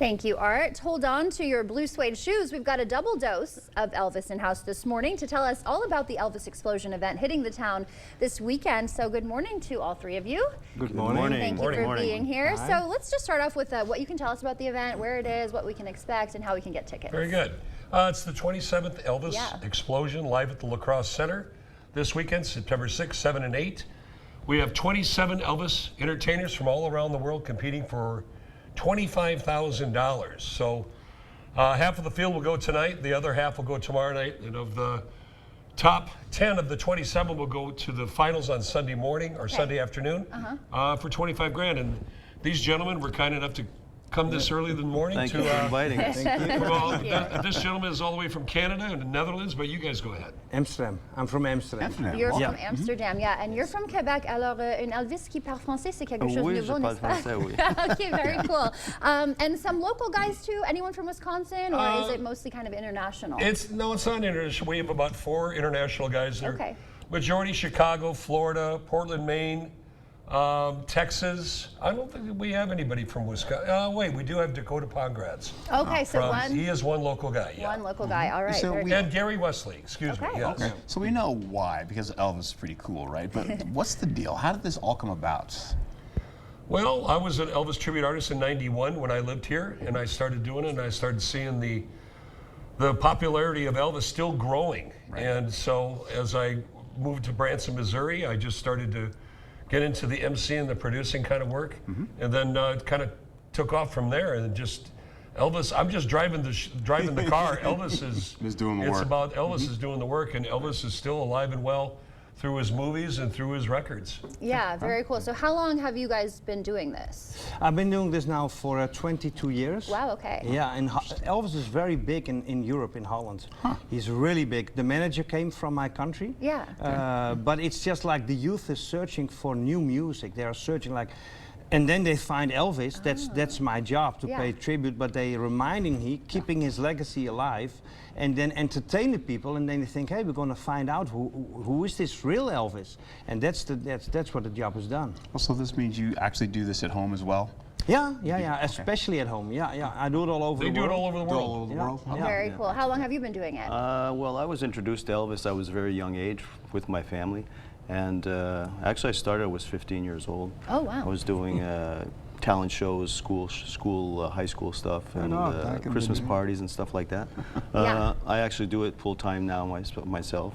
Thank you, Art. Hold on to your blue suede shoes. We've got a double dose of Elvis in house this morning to tell us all about the Elvis Explosion event hitting the town this weekend. So good morning to all three of you. Good morning. Thank you for being here. Hi. So let's just start off with what you can tell us about the event, where it is, what we can expect, and how we can get tickets. Very good. It's the 27th Elvis Explosion live at the La Crosse Center this weekend, September 6, 7, and 8. We have 27 Elvis entertainers from all around the world competing for $25,000. So half of the field will go tonight, the other half will go tomorrow night, and of the top 10 of the 27 will go to the finals on Sunday morning or Sunday afternoon for 25 grand. And these gentlemen were kind enough to come this early in the morning. Thank you for inviting us. Well, this gentleman is all the way from Canada and the Netherlands, but you guys go ahead. Amsterdam. I'm from Amsterdam. You're from Amsterdam, and you're from Quebec. Alors, un Elvis qui parle français, c'est quelque chose de nouveau, n'est-ce pas? Oui. Okay, very cool. And some local guys too. Anyone from Wisconsin, or is it mostly kind of international? It's not international. We have about 4 international guys there. Okay. Majority Chicago, Florida, Portland, Maine, Texas. I don't think we have anybody from Wisconsin. Wait, we do have Dakota Pongrads. Okay, so He is one local guy, yeah. one local guy. All right. So very we- good. And Gary Wesley, excuse me, yes. Okay. So we know why, because Elvis is pretty cool, right? But what's the deal? How did this all come about? Well, I was an Elvis tribute artist in '91 when I lived here, and I started doing it, and I started seeing the popularity of Elvis still growing. Right. And so as I moved to Branson, Missouri, I just started to get into the MC and the producing kind of work, and then it kind of took off from there. And just Elvis, I'm just driving the car. Elvis is doing the it's work. about Elvis is doing the work, and Elvis is still alive and well through his movies and through his records. Yeah, very cool. So how long have you guys been doing this? I've been doing this now for 22 years. Wow, okay. Yeah, and Elvis is very big in Europe, in Holland. He's really big. The manager came from my country. Yeah. But it's just like the youth is searching for new music. They are searching like, and then they find Elvis. That's my job, to pay tribute. But they reminding keeping his legacy alive, and then entertain the people. And then they think, hey, we're going to find out who is this real Elvis, and that's what the job has done. Well, so this means you actually do this at home as well? Yeah, especially at home. Yeah, I do it all over the world. They do it all over the Do it world. all over the world? Yeah. Very cool. How long have you been doing it? Well, I was introduced to Elvis. I was a very young age with my family. And actually, I started, I was 15 years old. Oh, wow. I was doing talent shows, high school stuff, and Christmas parties and stuff like that. I actually do it full time now myself.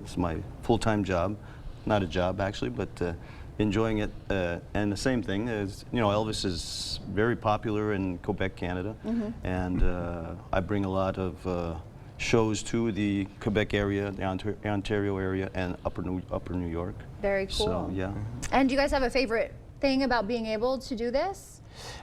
It's my full-time job, not a job actually, but enjoying it. And the same thing is, Elvis is very popular in Quebec, Canada, and I bring a lot of shows to the Quebec area, the Ontario area, and Upper New York. Very cool. So yeah. And do you guys have a favorite thing about being able to do this?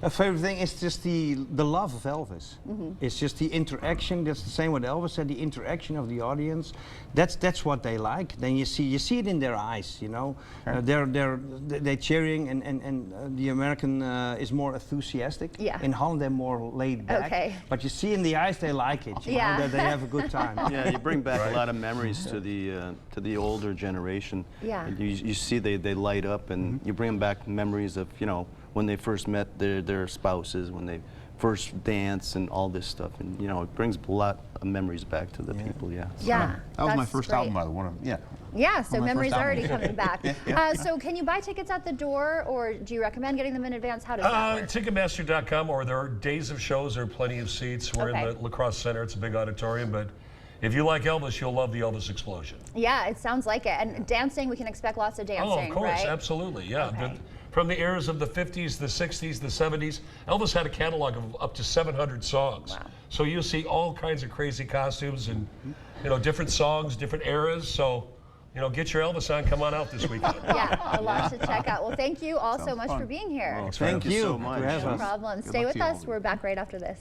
A favorite thing is just the love of Elvis. It's just the interaction. That's the same what Elvis said. The interaction of the audience. That's what they like. Then you see it in their eyes. They're cheering, and the American is more enthusiastic. Yeah. In Holland they're more laid back. Okay. But you see in the eyes they like it. You know, that they have a good time. Yeah, you bring back a lot of memories to the older generation. Yeah. And you see they light up, and you bring back memories of when they first met their spouses, when they first danced, and all this stuff, and it brings a lot of memories back to the people. Yeah. Yeah. That was my that's first great. album, by the way. Yeah, so my memories first album. already coming back. So can you buy tickets at the door, or do you recommend getting them in advance? How does that work? Ticketmaster.com, or there are days of shows. There are plenty of seats. We're in the La Crosse Center. It's a big auditorium, but if you like Elvis, you'll love the Elvis Explosion. Yeah, it sounds like it. And dancing, we can expect lots of dancing, Oh, of course, right? absolutely, yeah. Okay. From the eras of the 50s, the 60s, the 70s, Elvis had a catalog of up to 700 songs. Wow. So you'll see all kinds of crazy costumes and different songs, different eras. So get your Elvis on. Come on out this weekend. Yeah, a lot to check out. Well, thank you all so much for being here. Well, Thank you so much. to have No us. problem. Good Stay luck with to you all. us. We're back right after this.